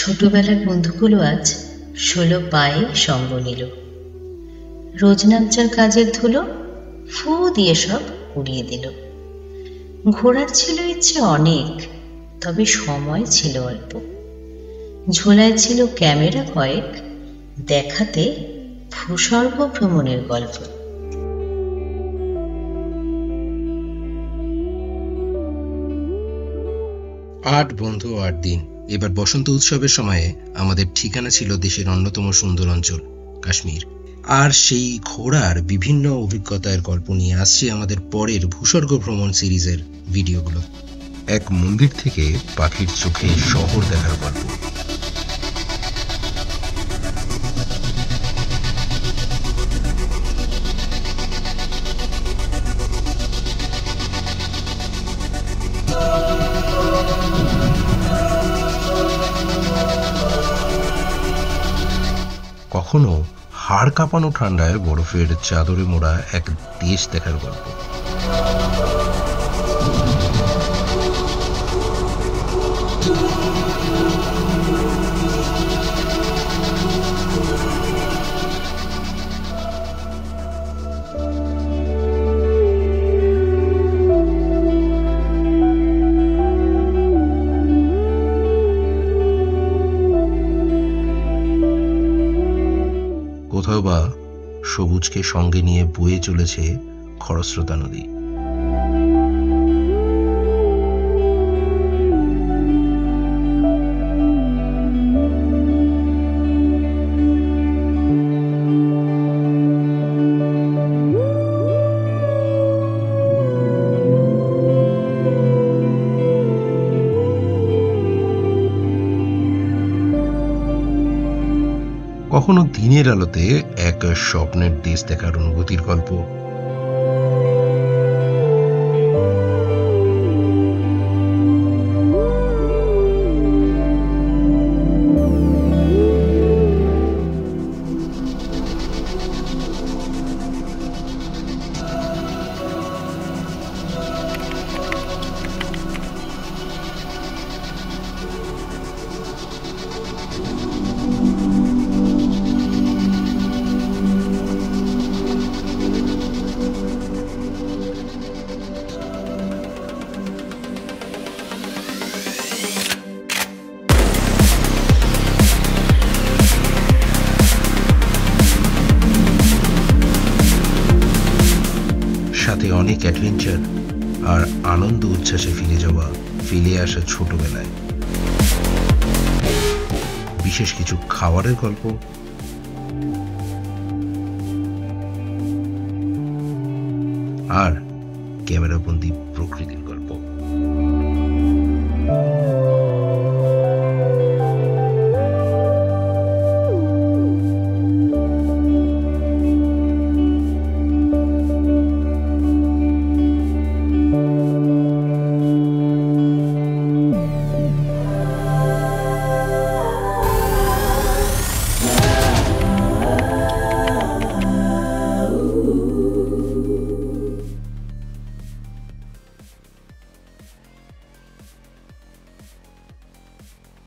ছোটবেলার বন্ধুগুলো আজ 16 পায়ে সঙ্গ নিল। রোজনামচার কাজের ধুলো ফু দিয়ে সব উড়িয়ে দিল। ঘোরার ছিল ইচ্ছে অনেক, তবে সময় ছিল অল্প। ঝোলায় ছিল ক্যামেরা কয়েক, দেখাতে ভূস্বর্গ ভ্রমণের গল্প। 8 বন্ধু 8 দিন। এবার বসন্ত উৎসবের সময়ে আমাদের ঠিকানা ছিল দেশের অন্যতম সুন্দর অঞ্চল কাশ্মীর। আর সেই ঘোরার বিভিন্ন অভিজ্ঞতার গল্প নিয়ে আসছে আমাদের পরের ভূস্বর্গ ভ্রমণ সিরিজের ভিডিওগুলো। এক মন্দির থেকে পাখির চোখে শহর দেখার গল্প। কখনো হাড় কাঁপানো ঠান্ডায় বরফের চাদরে মোড়া এক দেশ দেখার গল্প। কোথাও বা সবুজকে সঙ্গে নিয়ে বয়ে চলেছে খরস্রোতা নদী। কখনো দিনের আলোতে এক স্বপ্নের দেশ দেখার অনুভূতির গল্প। সাথে অনেক অ্যাডভেঞ্চার আর আনন্দ উচ্ছ্বাসে ফিরে আসা ছোটবেলায়। বিশেষ কিছু খাবারের গল্প, আর ক্যামেরাবন্দি প্রকৃতির গল্প।